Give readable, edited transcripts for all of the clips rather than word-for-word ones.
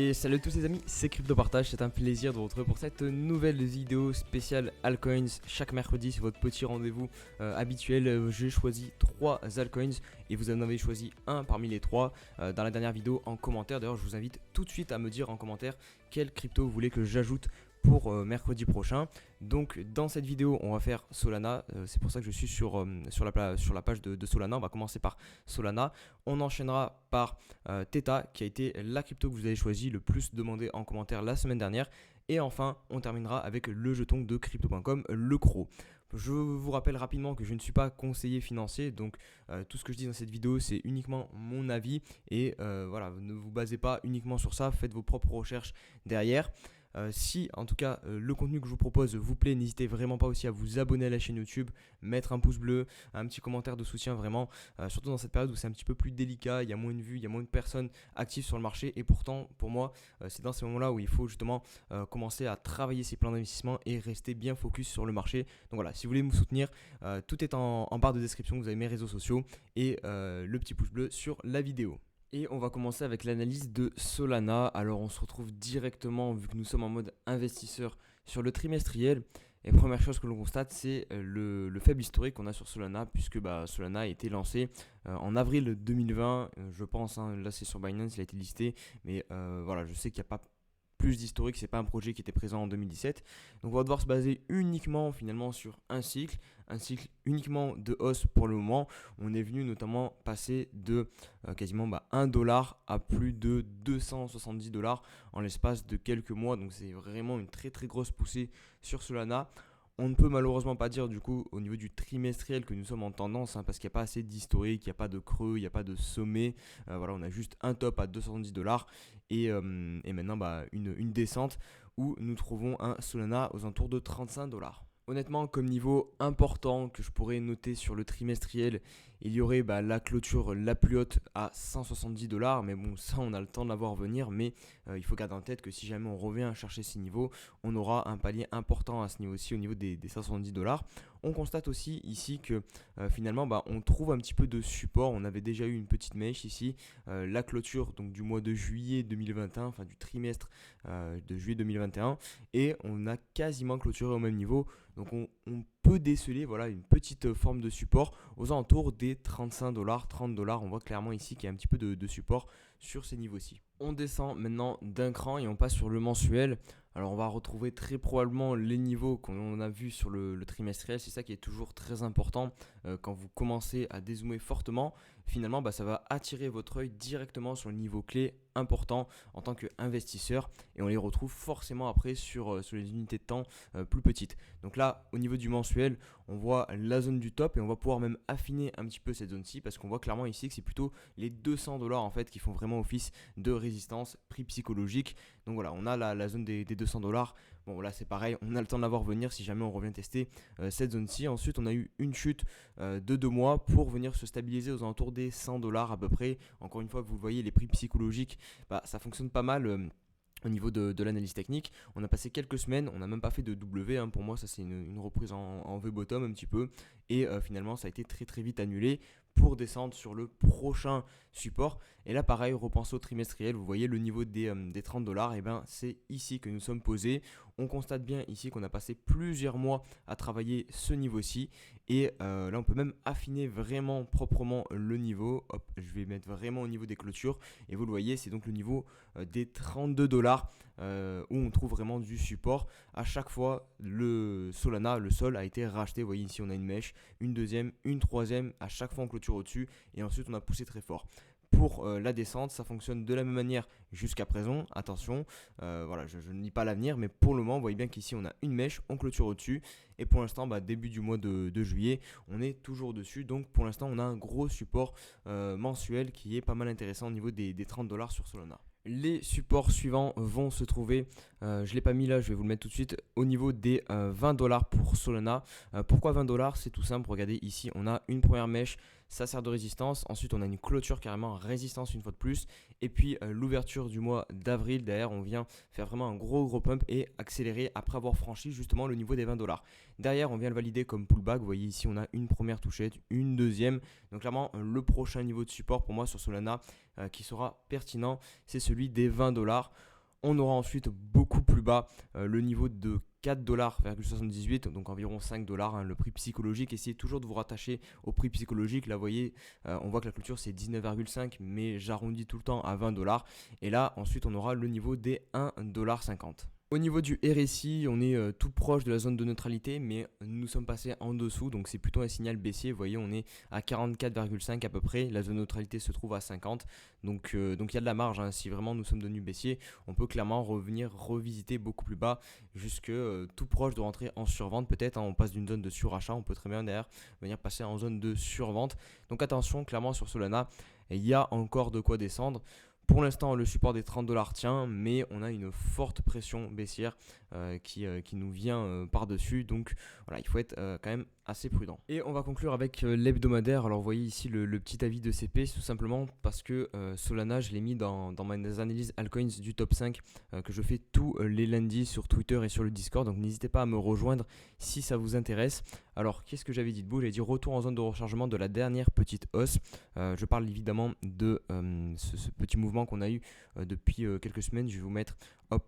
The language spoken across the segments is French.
Et salut à tous les amis, c'est Crypto Partage, c'est un plaisir de vous retrouver pour cette nouvelle vidéo spéciale altcoins. Chaque mercredi, c'est votre petit rendez-vous habituel. J'ai choisi 3 altcoins et vous en avez choisi un parmi les 3 dans la dernière vidéo en commentaire. D'ailleurs, je vous invite tout de suite à me dire en commentaire quelle crypto vous voulez que j'ajoute pour mercredi prochain. Donc dans cette vidéo on va faire Solana, c'est pour ça que je suis sur la page de Solana. On va commencer par Solana, on enchaînera par Theta qui a été la crypto que vous avez choisi le plus demandé en commentaire la semaine dernière, et enfin on terminera avec le jeton de crypto.com, le CRO. Je vous rappelle rapidement que je ne suis pas conseiller financier, donc tout ce que je dis dans cette vidéo c'est uniquement mon avis et voilà, ne vous basez pas uniquement sur ça, faites vos propres recherches derrière. Si en tout cas le contenu que je vous propose vous plaît, n'hésitez vraiment pas aussi à vous abonner à la chaîne YouTube, mettre un pouce bleu, un petit commentaire de soutien vraiment, surtout dans cette période où c'est un petit peu plus délicat, il y a moins de vues, il y a moins de personnes actives sur le marché, et pourtant pour moi c'est dans ces moments-là où il faut justement commencer à travailler ses plans d'investissement et rester bien focus sur le marché. Donc voilà, si vous voulez me soutenir, tout est en barre de description, vous avez mes réseaux sociaux et le petit pouce bleu sur la vidéo. Et on va commencer avec l'analyse de Solana. Alors on se retrouve directement, vu que nous sommes en mode investisseur, sur le trimestriel. Et première chose que l'on constate, c'est le faible historique qu'on a sur Solana, puisque Solana a été lancé en avril 2020, je pense, hein. Là c'est sur Binance, il a été listé, mais voilà, je sais qu'il n'y a pas plus d'historique, c'est pas un projet qui était présent en 2017. Donc on va devoir se baser uniquement finalement sur un cycle uniquement de hausse pour le moment. On est venu notamment passer de quasiment $1 à plus de 270 $ en l'espace de quelques mois. Donc c'est vraiment une très très grosse poussée sur Solana. On ne peut malheureusement pas dire du coup au niveau du trimestriel que nous sommes en tendance, hein, parce qu'il n'y a pas assez d'historique, il n'y a pas de creux, il n'y a pas de sommet. Voilà, on a juste un top à 270 $ et maintenant une descente où nous trouvons un Solana aux alentours de 35 $. Honnêtement, comme niveau important que je pourrais noter sur le trimestriel, il y aurait la clôture la plus haute à 170 $. Mais bon, ça, on a le temps de la voir venir. Mais il faut garder en tête que si jamais on revient à chercher ces niveaux, on aura un palier important à ce niveau-ci, au niveau des 170 $. On constate aussi ici que finalement, on trouve un petit peu de support. On avait déjà eu une petite mèche ici. La clôture donc, du mois de juillet 2021, enfin du trimestre de juillet 2021. Et on a quasiment clôturé au même niveau. Donc on peut déceler voilà, une petite forme de support aux alentours des 35 $, 30 $. On voit clairement ici qu'il y a un petit peu de support sur ces niveaux-ci. On descend maintenant d'un cran et on passe sur le mensuel. Alors on va retrouver très probablement les niveaux qu'on a vus sur le trimestriel. C'est ça qui est toujours très important quand vous commencez à dézoomer fortement. Finalement, ça va attirer votre œil directement sur le niveau clé important en tant qu'investisseur, et on les retrouve forcément après sur les unités de temps plus petites. Donc là, au niveau du mensuel, on voit la zone du top et on va pouvoir même affiner un petit peu cette zone-ci, parce qu'on voit clairement ici que c'est plutôt les 200 $ en fait qui font vraiment office de résistance, prix psychologique. Donc voilà, on a la zone des 200 $. Bon là c'est pareil, on a le temps de la voir venir si jamais on revient tester cette zone-ci. Ensuite on a eu une chute de 2 mois pour venir se stabiliser aux alentours des 100 $ à peu près. Encore une fois, vous voyez les prix psychologiques, ça fonctionne pas mal. Au niveau de l'analyse technique, on a passé quelques semaines, on n'a même pas fait de W, hein. Pour moi ça c'est une reprise en V-bottom un petit peu, et finalement ça a été très très vite annulé pour descendre sur le prochain support. Et là pareil, repensez au trimestriel, vous voyez le niveau des 30 $, et c'est ici que nous sommes posés. On constate bien ici qu'on a passé plusieurs mois à travailler ce niveau-ci, et là on peut même affiner vraiment proprement le niveau. Hop, je vais mettre vraiment au niveau des clôtures, et vous le voyez, c'est donc le niveau des 32 $, où on trouve vraiment du support. À chaque fois, le Solana, le sol a été racheté. Vous voyez ici on a une mèche, une deuxième, une troisième, à chaque fois on clôture au-dessus, et ensuite on a poussé très fort. Pour la descente, ça fonctionne de la même manière jusqu'à présent. Attention, voilà, je ne lis pas l'avenir, mais pour le moment, vous voyez bien qu'ici on a une mèche, on clôture au-dessus, et pour l'instant, début du mois de juillet, on est toujours dessus. Donc pour l'instant, on a un gros support mensuel qui est pas mal intéressant au niveau des 30 $ sur Solana. Les supports suivants vont se trouver, je ne l'ai pas mis là, je vais vous le mettre tout de suite, au niveau des 20 $ pour Solana. Pourquoi 20 $? C'est tout simple, regardez ici, on a une première mèche, ça sert de résistance. Ensuite, on a une clôture carrément résistance une fois de plus. Et puis l'ouverture du mois d'avril, derrière, on vient faire vraiment un gros pump et accélérer après avoir franchi justement le niveau des 20 $. Derrière, on vient le valider comme pullback. Vous voyez ici, on a une première touchette, une deuxième. Donc clairement, le prochain niveau de support pour moi sur Solana qui sera pertinent, c'est celui des 20 $. On aura ensuite beaucoup plus bas le niveau de 4,78$, donc environ 5$, hein, le prix psychologique. Essayez toujours de vous rattacher au prix psychologique. Là, vous voyez, on voit que la clôture c'est 19,5$, mais j'arrondis tout le temps à 20$. Et là, ensuite, on aura le niveau des 1,50$. Au niveau du RSI, on est tout proche de la zone de neutralité, mais nous sommes passés en dessous, donc c'est plutôt un signal baissier. Vous voyez, on est à 44,5 à peu près, la zone de neutralité se trouve à 50, donc il y a de la marge, hein. Si vraiment nous sommes devenus baissiers, on peut clairement revenir revisiter beaucoup plus bas, jusque tout proche de rentrer en survente peut-être, hein. On passe d'une zone de surachat, on peut très bien derrière venir passer en zone de survente. Donc attention, clairement sur Solana, il y a encore de quoi descendre. Pour l'instant, le support des 30$ tient, mais on a une forte pression baissière qui nous vient par-dessus. Donc voilà, il faut être quand même assez prudent. Et on va conclure avec l'hebdomadaire. Alors vous voyez ici le petit avis de CP, tout simplement parce que Solana, je l'ai mis dans mes analyses altcoins du top 5 que je fais tous les lundis sur Twitter et sur le Discord. Donc n'hésitez pas à me rejoindre si ça vous intéresse. Alors qu'est-ce que j'avais dit de beau? J'avais dit retour en zone de rechargement de la dernière petite hausse. Je parle évidemment de ce petit mouvement qu'on a eu depuis quelques semaines. Je vais vous mettre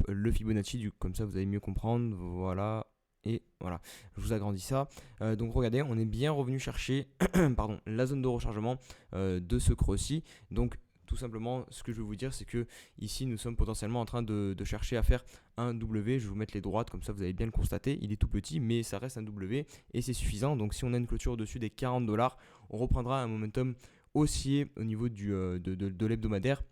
le Fibonacci, comme ça vous allez mieux comprendre. Voilà. Et voilà, je vous agrandis ça. Donc regardez, on est bien revenu chercher pardon, la zone de rechargement de ce creux-ci. Donc tout simplement, ce que je veux vous dire, c'est que ici, nous sommes potentiellement en train de chercher à faire un W. Je vais vous mettre les droites, comme ça vous allez bien le constater. Il est tout petit, mais ça reste un W et c'est suffisant. Donc si on a une clôture au-dessus des 40$, on reprendra un momentum haussier au niveau de l'hebdomadaire.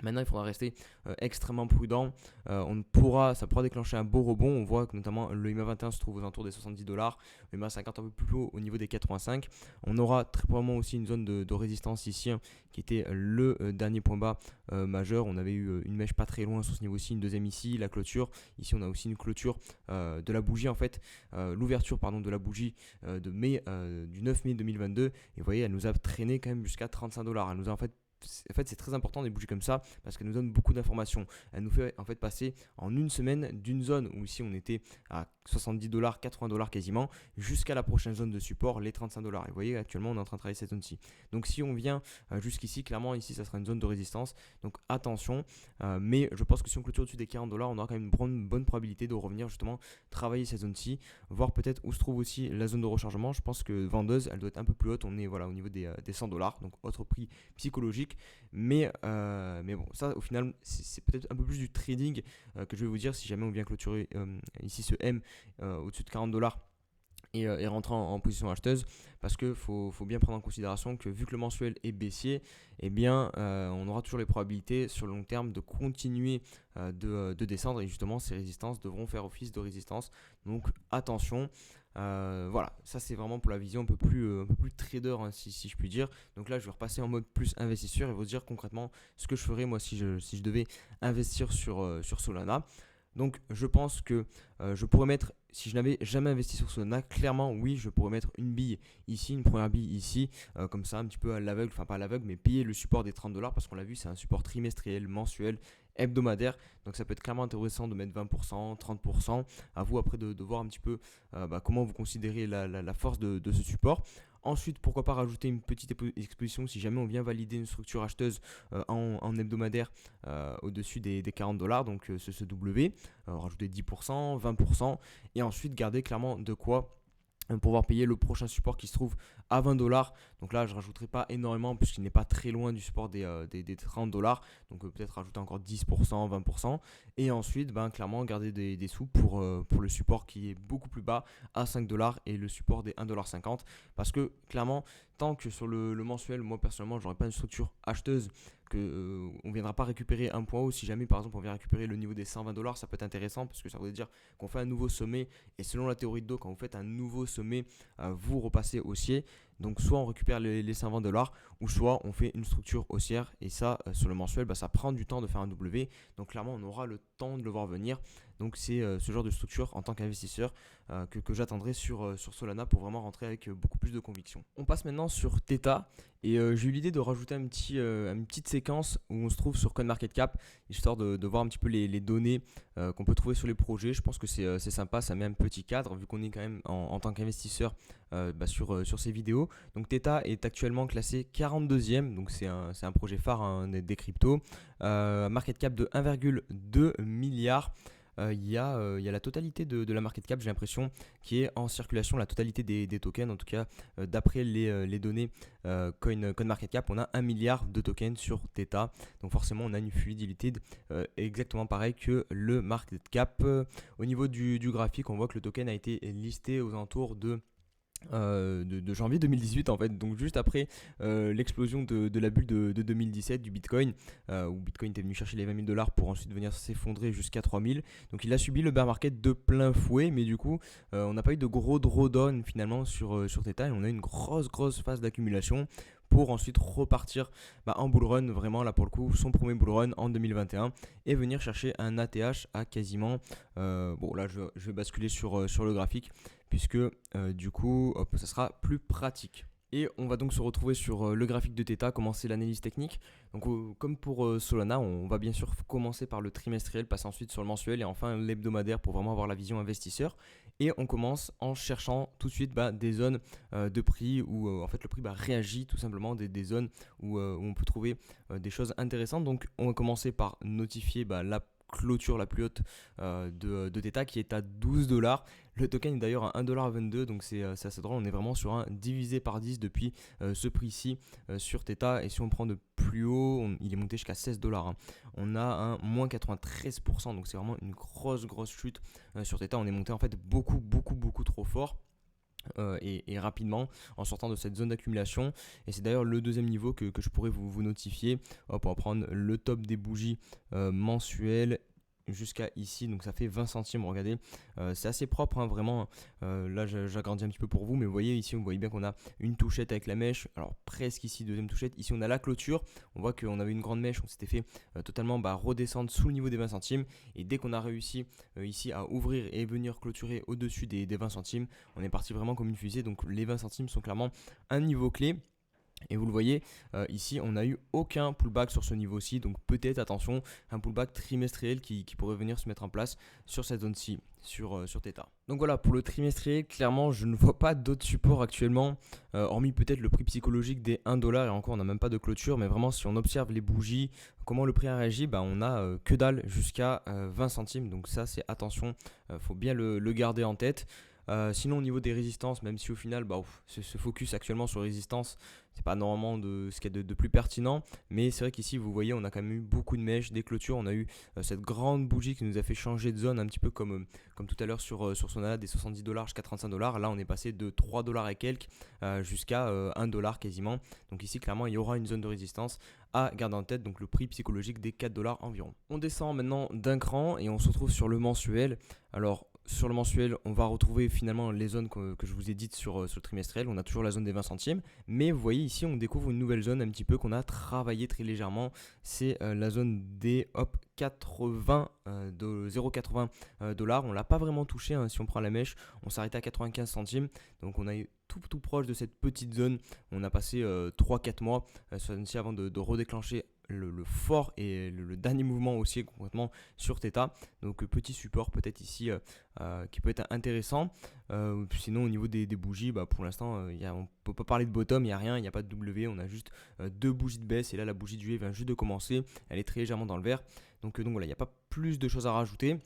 Maintenant, il faudra rester extrêmement prudent. Ça pourra déclencher un beau rebond. On voit que notamment le EMA21 se trouve aux alentours des 70$, le EMA50 un peu plus haut au niveau des 85. On aura très probablement aussi une zone de résistance ici, hein, qui était le dernier point bas majeur. On avait eu une mèche pas très loin sur ce niveau-ci, une deuxième ici, la clôture. Ici, on a aussi une clôture de la bougie, en fait, l'ouverture de la bougie du 9 mai 2022. Et vous voyez, elle nous a traîné quand même jusqu'à 35$. Elle nous a en fait, c'est très important des bougies comme ça parce qu'elle nous donne beaucoup d'informations. Elle nous fait en fait passer en une semaine d'une zone où ici on était à 70$, 80$ quasiment, jusqu'à la prochaine zone de support, les 35$. Et vous voyez, actuellement on est en train de travailler cette zone-ci. Donc si on vient jusqu'ici, clairement ici ça sera une zone de résistance. Donc attention, mais je pense que si on clôture au-dessus des 40$, on aura quand même une bonne probabilité de revenir justement travailler cette zone-ci, voir peut-être où se trouve aussi la zone de rechargement. Je pense que vendeuse, elle doit être un peu plus haute. On est voilà, au niveau des 100$, donc autre prix psychologique. Mais bon, ça au final c'est peut-être un peu plus du trading que je vais vous dire si jamais on vient clôturer ici ce M au-dessus de 40$ et rentrer en position acheteuse, parce que faut bien prendre en considération que vu que le mensuel est baissier, eh bien on aura toujours les probabilités sur le long terme de continuer de descendre, et justement ces résistances devront faire office de résistance. Donc attention. Voilà, ça c'est vraiment pour la vision un peu plus trader, hein, si je puis dire. Donc là je vais repasser en mode plus investisseur et vous dire concrètement ce que je ferais moi si je devais investir sur Solana. Donc je pense que je pourrais mettre, si je n'avais jamais investi sur Solana, clairement oui, je pourrais mettre une bille ici, une première bille ici, comme ça un petit peu à l'aveugle, enfin pas à l'aveugle, mais payer le support des 30$, parce qu'on l'a vu, c'est un support trimestriel, mensuel, hebdomadaire. Donc ça peut être clairement intéressant de mettre 20%, 30%. À vous après de voir un petit peu comment vous considérez la force de ce support. Ensuite, pourquoi pas rajouter une petite exposition si jamais on vient valider une structure acheteuse en hebdomadaire au-dessus des 40$, donc ce W, rajouter 10%, 20%, et ensuite garder clairement de quoi pouvoir payer le prochain support qui se trouve à 20$. Donc là je ne rajouterai pas énormément puisqu'il n'est pas très loin du support des 30$. Donc peut-être rajouter encore 10%, 20%. Et ensuite clairement garder des sous pour le support qui est beaucoup plus bas à 5$ et le support des 1,50$. Parce que clairement, tant que sur le mensuel, moi personnellement, j'aurais pas une structure acheteuse, que on viendra pas récupérer un point haut. Si jamais par exemple on vient récupérer le niveau des 120$, ça peut être intéressant parce que ça veut dire qu'on fait un nouveau sommet, et selon la théorie de Do, quand vous faites un nouveau sommet, vous repassez haussier. Donc soit on récupère les 120$, ou soit on fait une structure haussière, et ça sur le mensuel ça prend du temps de faire un W. Donc clairement on aura le temps de le voir venir. Donc c'est ce genre de structure en tant qu'investisseur que j'attendrai sur Solana pour vraiment rentrer avec beaucoup plus de conviction. On passe maintenant sur Theta et j'ai eu l'idée de rajouter une petite séquence où on se trouve sur CoinMarketCap, histoire de voir un petit peu les données qu'on peut trouver sur les projets. Je pense que c'est sympa, ça met un petit cadre vu qu'on est quand même en tant qu'investisseur sur ces vidéos. Donc Theta est actuellement classé 42e, donc c'est un projet phare des cryptos. Market cap de 1,2 milliard. Il y a la totalité de la market cap, j'ai l'impression, qui est en circulation, la totalité des tokens. En tout cas, d'après les données CoinMarketCap, on a 1 milliard de tokens sur Theta. Donc forcément, on a une fluidité exactement pareil que le market cap. Au niveau du graphique, on voit que le token a été listé aux alentours de janvier 2018 en fait, donc juste après l'explosion de la bulle de 2017 du Bitcoin, où Bitcoin était venu chercher les 20 000 $ pour ensuite venir s'effondrer jusqu'à 3000. Donc il a subi le bear market de plein fouet, mais du coup on n'a pas eu de gros drawdown finalement sur Theta, et on a une grosse phase d'accumulation pour ensuite repartir en bull run, vraiment là pour le coup son premier bull run en 2021, et venir chercher un ATH à quasiment, bon là je vais basculer sur le graphique, puisque du coup ça sera plus pratique. Et on va donc se retrouver sur le graphique de Theta, commencer l'analyse technique. Donc comme pour Solana, on va bien sûr commencer par le trimestriel, passer ensuite sur le mensuel et enfin l'hebdomadaire pour vraiment avoir la vision investisseur. Et on commence en cherchant tout de suite des zones de prix où en fait le prix réagit tout simplement, des zones où on peut trouver des choses intéressantes. Donc on va commencer par notifier la clôture la plus haute de Theta qui est à 12 $. Le token est d'ailleurs à 1,22 $, donc c'est assez drôle. On est vraiment sur un divisé par 10 depuis ce prix-ci sur Theta. Et si on prend de plus haut, il est monté jusqu'à 16 $. On a un moins 93%, donc c'est vraiment une grosse chute sur Theta. On est monté en fait beaucoup trop fort. Et rapidement en sortant de cette zone d'accumulation, et c'est d'ailleurs le deuxième niveau que je pourrais vous notifier. Hop, on va prendre le top des bougies mensuelles jusqu'à ici, donc ça fait 20 centimes. Regardez, c'est assez propre vraiment. Là j'agrandis un petit peu pour vous, mais vous voyez ici, vous voyez bien qu'on a une touchette avec la mèche, alors presque ici deuxième touchette. Ici on a la clôture, on voit qu'on avait une grande mèche, on s'était fait totalement redescendre sous le niveau des 20 centimes, et dès qu'on a réussi ici à ouvrir et venir clôturer au-dessus des 20 centimes, on est parti vraiment comme une fusée. Donc les 20 centimes sont clairement un niveau clé. Et vous le voyez, ici on n'a eu aucun pullback sur ce niveau-ci, donc peut-être attention, un pullback trimestriel qui pourrait venir se mettre en place sur cette zone-ci, sur Theta. Donc voilà, pour le trimestriel, clairement je ne vois pas d'autres supports actuellement, hormis peut-être le prix psychologique des 1 $, et encore on n'a même pas de clôture, mais vraiment si on observe les bougies, comment le prix a réagi, on a que dalle jusqu'à 20 centimes, donc ça c'est attention, faut bien le garder en tête. Sinon au niveau des résistances, même si au final ce focus actuellement sur les résistances, c'est pas normalement ce qu'il y a de plus pertinent, mais c'est vrai qu'ici vous voyez on a quand même eu beaucoup de mèches, des clôtures, on a eu cette grande bougie qui nous a fait changer de zone un petit peu comme tout à l'heure sur Solana, des 70 $ jusqu'à 35 $. Là on est passé de 3 $ et quelques jusqu'à 1 $ quasiment. Donc ici clairement il y aura une zone de résistance à garder en tête, donc le prix psychologique des 4 $ environ. On descend maintenant d'un cran et on se retrouve sur le mensuel. Alors sur le mensuel, on va retrouver finalement les zones que je vous ai dites sur le trimestriel. On a toujours la zone des 20 centimes, mais vous voyez ici on découvre une nouvelle zone un petit peu qu'on a travaillé très légèrement. C'est la zone des 80 de 0,80 $. On l'a pas vraiment touché, si on prend la mèche, on s'arrête à 95 centimes. Donc on a eu tout proche de cette petite zone. On a passé 3-4 mois sur la zone-ci avant de redéclencher le fort et le dernier mouvement aussi complètement sur Theta. Donc petit support peut-être ici qui peut être intéressant. Sinon au niveau des bougies, pour l'instant on ne peut pas parler de bottom, il n'y a rien, il n'y a pas de W, on a juste deux bougies de baisse, et là la bougie de juillet vient juste de commencer, elle est très légèrement dans le vert. Donc voilà, il n'y a pas plus de choses à rajouter.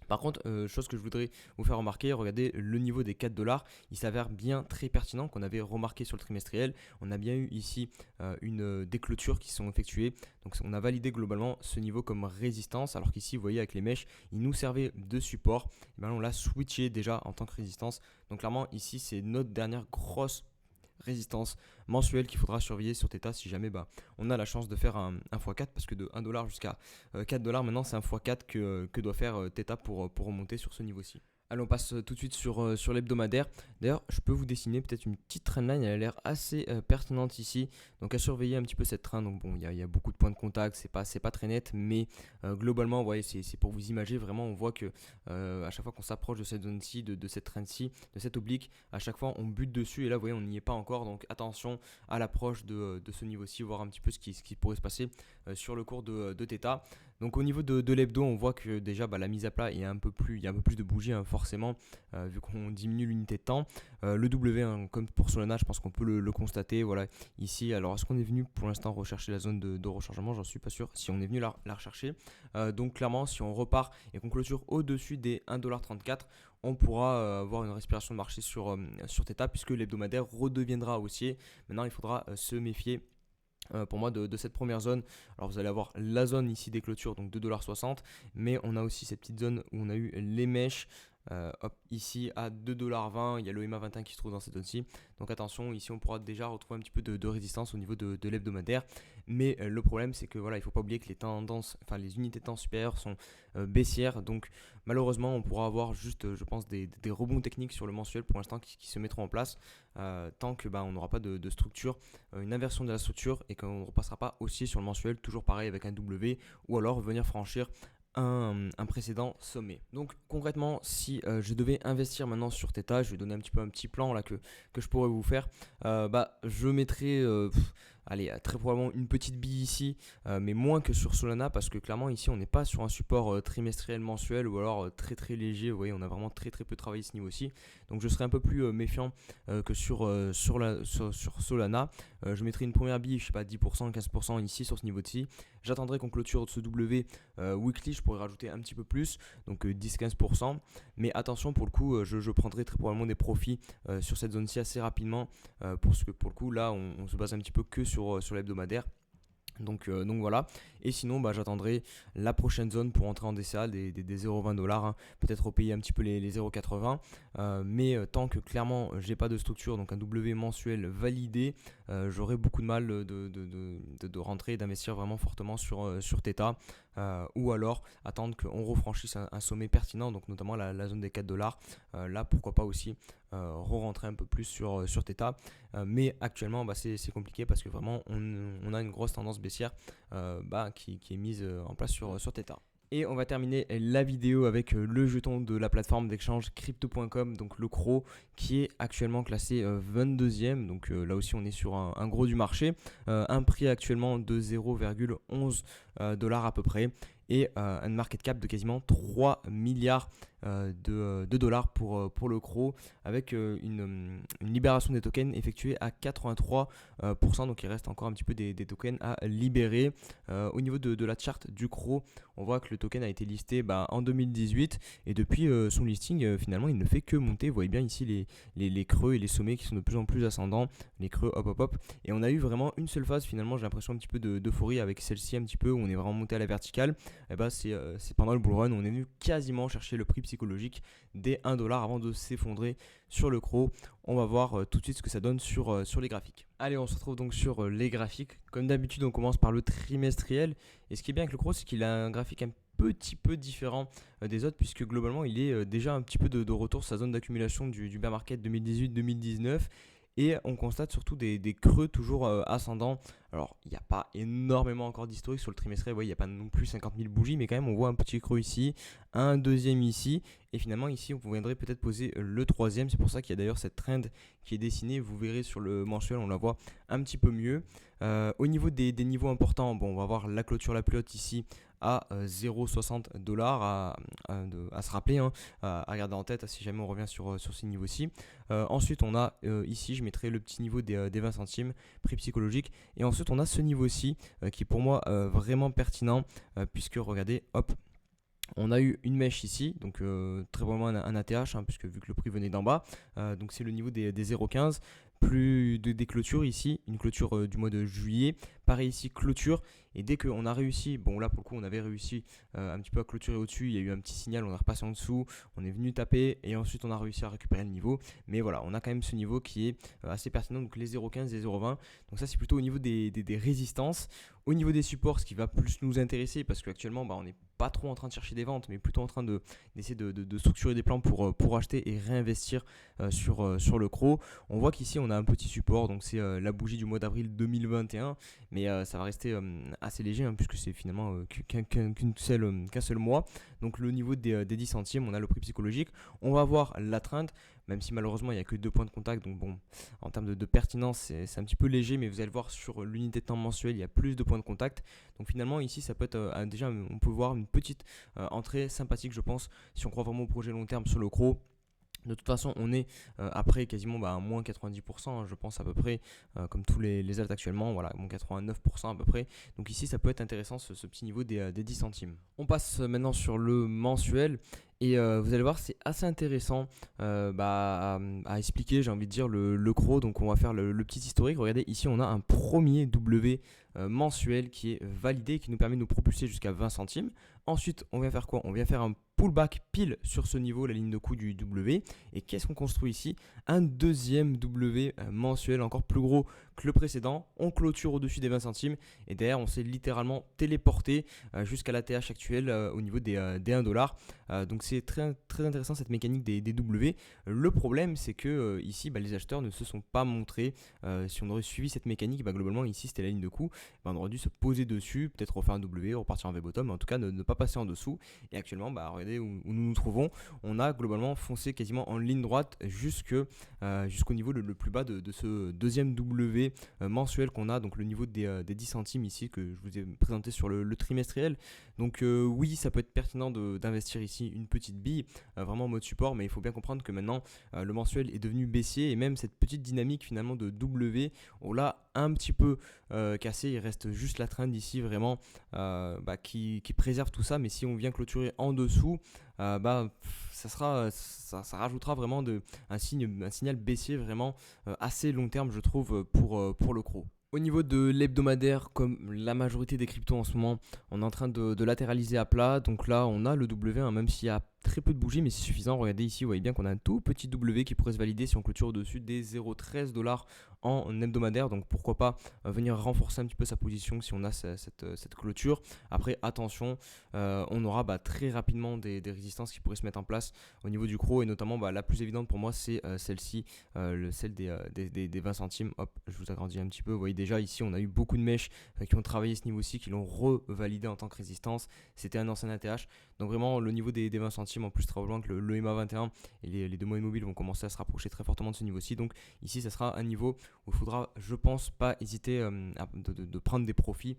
Par contre, chose que je voudrais vous faire remarquer, regardez le niveau des 4 $, il s'avère bien très pertinent, qu'on avait remarqué sur le trimestriel. On a bien eu ici des clôtures qui sont effectuées, donc on a validé globalement ce niveau comme résistance, alors qu'ici vous voyez avec les mèches, il nous servait de support, et bien on l'a switché déjà en tant que résistance. Donc clairement ici c'est notre dernière grosse résistance mensuelle qu'il faudra surveiller sur Theta si jamais on a la chance de faire un x4, parce que de 1 $ jusqu'à 4 $ maintenant c'est un x4 que doit faire Theta pour remonter sur ce niveau-ci. Allez, on passe tout de suite sur l'hebdomadaire. D'ailleurs, je peux vous dessiner peut-être une petite trendline, elle a l'air assez pertinente ici. Donc à surveiller un petit peu cette trend. Donc bon, il y a beaucoup de points de contact, c'est pas très net, mais globalement, vous voyez, c'est pour vous imager. Vraiment, on voit que à chaque fois qu'on s'approche de cette zone-ci, de cette trend-ci, de cette oblique, à chaque fois on bute dessus. Et là, vous voyez, on n'y est pas encore. Donc attention à l'approche de ce niveau-ci, voir un petit peu ce qui pourrait se passer sur le cours de Theta. Donc au niveau de l'hebdo, on voit que déjà la mise à plat, il y a un peu plus de bougies hein, forcément, vu qu'on diminue l'unité de temps. Le W, hein, comme pour Solana, je pense qu'on peut le constater. Voilà, ici, alors est-ce qu'on est venu pour l'instant rechercher la zone de rechargement? J'en suis pas sûr si on est venu la rechercher. Donc clairement, si on repart et qu'on clôture au-dessus des 1,34$, on pourra avoir une respiration de marché sur Theta, puisque l'hebdomadaire redeviendra haussier. Maintenant, il faudra se méfier pour moi de cette première zone. Alors vous allez avoir la zone ici des clôtures, donc 2,60$, mais on a aussi cette petite zone où on a eu les mèches. Ici à 2,20$, il y a le EMA 21 qui se trouve dans cette zone-ci. Donc attention, ici on pourra déjà retrouver un petit peu de résistance au niveau de l'hebdomadaire. Mais le problème, c'est que voilà, il ne faut pas oublier que les tendances, enfin les unités de temps supérieures sont baissières. Donc malheureusement, on pourra avoir juste, je pense, des rebonds techniques sur le mensuel pour l'instant qui se mettront en place tant que on n'aura pas de structure, une inversion de la structure et qu'on ne repassera pas aussi sur le mensuel, toujours pareil avec un W, ou alors venir franchir un précédent sommet. Donc concrètement, si je devais investir maintenant sur Theta, je vais donner un petit plan là que je pourrais vous faire. Je mettrais allez, très probablement une petite bille ici, mais moins que sur Solana, parce que clairement ici on n'est pas sur un support trimestriel, mensuel, ou alors très très léger. Vous voyez, on a vraiment très très peu travaillé ce niveau-ci. Donc je serais un peu plus méfiant que sur Solana. Je mettrais une première bille, je sais pas, 10%, 15% ici sur ce niveau-ci. J'attendrai qu'on clôture ce W weekly, je pourrais rajouter un petit peu plus, donc 10-15%. Mais attention, pour le coup, je prendrai très probablement des profits sur cette zone-ci assez rapidement, parce que pour le coup, là, on se base un petit peu que sur l'hebdomadaire. Donc voilà, et sinon j'attendrai la prochaine zone pour entrer en DCA des 0,20$, hein. Peut-être repayer un petit peu les 0,80$, mais tant que clairement j'ai pas de structure, donc un W mensuel validé, j'aurai beaucoup de mal de rentrer et d'investir vraiment fortement sur Theta, ou alors attendre qu'on refranchisse un sommet pertinent, donc notamment la zone des 4$. Là pourquoi pas aussi re-rentrer un peu plus sur Theta, mais actuellement c'est compliqué parce que vraiment on a une grosse tendance baissière qui est mise en place sur Theta. Et on va terminer la vidéo avec le jeton de la plateforme d'échange crypto.com, donc le CRO, qui est actuellement classé 22e. Donc là aussi on est sur un gros du marché, un prix actuellement de 0,11$ à peu près, et un market cap de quasiment 3 milliards de dollars pour le CRO, avec une libération des tokens effectuée à 83%, donc il reste encore un petit peu des tokens à libérer. Au niveau de la charte du CRO, on voit que le token a été listé en 2018, et depuis son listing, finalement il ne fait que monter. Vous voyez bien ici les creux et les sommets qui sont de plus en plus ascendants, les creux hop, et on a eu vraiment une seule phase finalement, j'ai l'impression un petit peu d'euphorie avec celle-ci un petit peu, où on est vraiment monté à la verticale. C'est pendant le bull run, on est venu quasiment chercher le prix psychologique des 1$ avant de s'effondrer sur le CRO. On va voir tout de suite ce que ça donne sur les graphiques. Allez, on se retrouve donc sur les graphiques. Comme d'habitude, on commence par le trimestriel. Et ce qui est bien avec le CRO, c'est qu'il a un graphique un petit peu différent des autres, puisque globalement, il est déjà un petit peu de retour sur sa zone d'accumulation du bear market 2018-2019. Et on constate surtout des creux toujours ascendants. Alors, il n'y a pas énormément encore d'historique sur le trimestriel. Il n'y a pas non plus 50 000 bougies, mais quand même, on voit un petit creux ici, un deuxième ici. Et finalement, ici, on viendrait peut-être poser le troisième. C'est pour ça qu'il y a d'ailleurs cette trend qui est dessinée. Vous verrez sur le mensuel, on la voit un petit peu mieux. Au niveau des niveaux importants, on va voir la clôture la plus haute ici à 0,60$ à se rappeler, hein, à garder en tête si jamais on revient sur ces niveaux-ci. Ensuite, on a ici, je mettrai le petit niveau des 20 centimes, prix psychologique. Et ensuite, on a ce niveau-ci qui est pour moi vraiment pertinent, puisque regardez, hop, on a eu une mèche ici, donc très probablement un ATH, hein, puisque vu que le prix venait d'en bas, donc c'est le niveau des 0,15. Plus des clôtures ici, une clôture du mois de juillet, pareil ici, clôture. Et dès qu'on a réussi, bon là pour le coup on avait réussi un petit peu à clôturer au-dessus, il y a eu un petit signal, on est repassé en dessous, on est venu taper et ensuite on a réussi à récupérer le niveau. Mais voilà, on a quand même ce niveau qui est assez pertinent, donc les 0,15 et 0,20. Donc ça c'est plutôt au niveau des résistances. Au niveau des supports, ce qui va plus nous intéresser, parce qu'actuellement on n'est pas trop en train de chercher des ventes, mais plutôt en train d'essayer de structurer des plans pour acheter et réinvestir sur le CRO. On voit qu'ici on a un petit support, donc c'est la bougie du mois d'avril 2021, mais ça va rester assez léger puisque c'est finalement qu'un seul mois. Donc le niveau des 10 centimes, on a le prix psychologique, on va voir la trend, même si malheureusement il n'y a que 2 points de contact, donc bon, en termes de pertinence c'est un petit peu léger, mais vous allez voir sur l'unité de temps mensuelle il y a plus de points de contact. Donc finalement ici ça peut être déjà on peut voir une petite entrée sympathique, je pense, si on croit vraiment au projet long terme sur le CRO. De toute façon, on est après quasiment à moins 90%, je pense à peu près, comme tous les alts actuellement, voilà, moins 89% à peu près. Donc ici, ça peut être intéressant ce petit niveau des 10 centimes. On passe maintenant sur le mensuel. Et vous allez voir, c'est assez intéressant à expliquer, j'ai envie de dire, le CRO. Donc on va faire le petit historique. Regardez, ici on a un premier W mensuel qui est validé, qui nous permet de nous propulser jusqu'à 20 centimes. Ensuite, on vient faire quoi? On vient faire un pullback pile sur ce niveau, la ligne de coup du W. Et qu'est-ce qu'on construit ici? Un deuxième W mensuel encore plus gros que le précédent. On clôture au-dessus des 20 centimes. Et derrière, on s'est littéralement téléporté jusqu'à la TH actuelle au niveau des 1$. Donc c'est très, très intéressant cette mécanique des W. Le problème, c'est que ici, les acheteurs ne se sont pas montrés. Si on aurait suivi cette mécanique, globalement, ici, c'était la ligne de coup. On aurait dû se poser dessus, peut-être refaire un W, repartir en V-bottom, mais en tout cas, ne pas passer en dessous. Et actuellement, regardez où nous nous trouvons. On a globalement foncé quasiment en ligne droite jusqu'au niveau le plus bas de ce deuxième W mensuel qu'on a, donc le niveau des 10 centimes ici que je vous ai présenté sur le trimestriel. Donc oui, ça peut être pertinent d'investir ici une petite bille, vraiment en mode support, mais il faut bien comprendre que maintenant le mensuel est devenu baissier et même cette petite dynamique finalement de W, on l'a un petit peu cassé. Il reste juste la trend ici vraiment qui préserve tout ça, mais si on vient clôturer en dessous, ça rajoutera vraiment un signal baissier vraiment assez long terme, je trouve, pour le CRO. Au niveau de l'hebdomadaire, comme la majorité des cryptos en ce moment, on est en train de latéraliser à plat. Donc là, on a le W, même s'il y a très peu de bougies, mais c'est suffisant. Regardez ici, vous voyez bien qu'on a un tout petit W qui pourrait se valider si on clôture au-dessus des 0,13$ en hebdomadaire. Donc pourquoi pas venir renforcer un petit peu sa position si on a cette clôture. Après, attention, on aura très rapidement des résistances qui pourraient se mettre en place au niveau du CRO, et notamment la plus évidente pour moi, c'est celle-ci, celle des 20 centimes. Hop, je vous agrandis un petit peu. Vous voyez déjà ici, on a eu beaucoup de mèches qui ont travaillé ce niveau-ci, qui l'ont revalidé en tant que résistance. C'était un ancien ATH. Donc vraiment, le niveau des 20 centimes, en plus très loin que le EMA 21 et les 2 mois immobiles vont commencer à se rapprocher très fortement de ce niveau-ci. Donc ici, ça sera un niveau où il faudra, je pense, pas hésiter de prendre des profits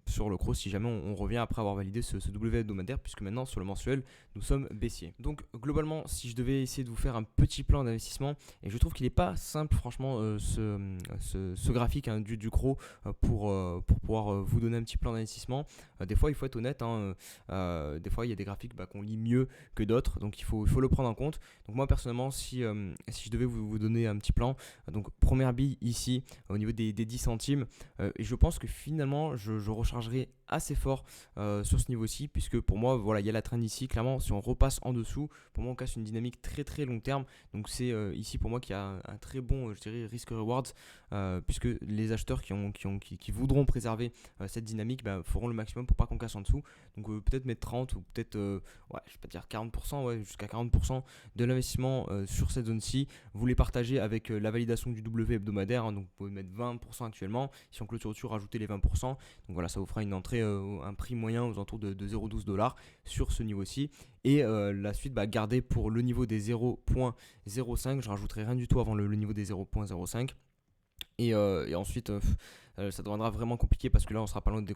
sur le CRO si jamais on revient après avoir validé ce W hebdomadaire, puisque maintenant sur le mensuel, nous sommes baissiers. Donc globalement, si je devais essayer de vous faire un petit plan d'investissement, et je trouve qu'il n'est pas simple franchement ce graphique du CRO pour pouvoir vous donner un petit plan d'investissement. Des fois, il faut être honnête, des fois il y a des graphiques qu'on lit mieux que d'autres, donc il faut le prendre en compte. Donc moi personnellement, si je devais vous donner un petit plan, donc première bille ici au niveau des 10 centimes, et je pense que finalement je rechargerai assez fort sur ce niveau-ci, puisque pour moi voilà, il y a la trend ici. Clairement, si on repasse en dessous, pour moi on casse une dynamique très très long terme. Donc c'est ici pour moi qu'il y a un très bon, je dirais, risk rewards, puisque les acheteurs qui voudront préserver cette dynamique feront le maximum pour pas qu'on casse en dessous. Donc peut-être mettre 30 ou peut-être je vais pas dire 40%, jusqu'à 40% de l'investissement sur cette zone-ci. Vous les partagez avec la validation du W hebdomadaire, donc vous pouvez mettre 20% actuellement. Si on clôture au-dessus, rajoutez les 20%. Donc voilà, ça vous fera une entrée, un prix moyen aux alentours de 0,12$ sur ce niveau-ci. Et la suite, garder pour le niveau des 0,05. Je rajouterai rien du tout avant le niveau des 0,05. Et ensuite, ça deviendra vraiment compliqué parce que là, on sera pas loin de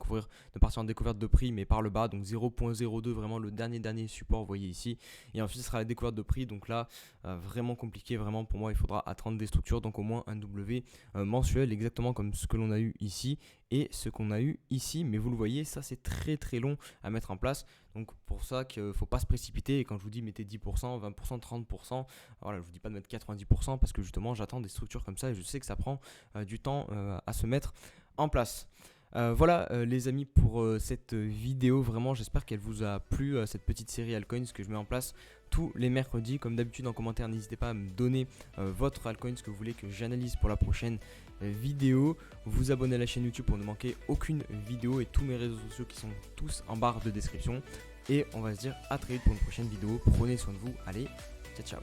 partir en découverte de prix, mais par le bas. Donc 0,02, vraiment le dernier support, vous voyez ici. Et ensuite, ce sera la découverte de prix. Donc là, vraiment compliqué. Vraiment, pour moi, il faudra attendre des structures. Donc au moins un W mensuel, exactement comme ce que l'on a eu ici et ce qu'on a eu ici. Mais vous le voyez, ça, c'est très très long à mettre en place. Donc pour ça qu'il ne faut pas se précipiter. Et quand je vous dis mettez 10%, 20%, 30%, voilà, je ne vous dis pas de mettre 90% parce que justement, j'attends des structures comme ça et je sais que ça prend du temps à se mettre en place. Voilà les amis pour cette vidéo, vraiment j'espère qu'elle vous a plu, cette petite série altcoins que je mets en place tous les mercredis. Comme d'habitude en commentaire, n'hésitez pas à me donner votre altcoins que vous voulez que j'analyse pour la prochaine vidéo. Vous abonnez à la chaîne YouTube pour ne manquer aucune vidéo et tous mes réseaux sociaux qui sont tous en barre de description. Et on va se dire à très vite pour une prochaine vidéo. Prenez soin de vous, allez, ciao ciao.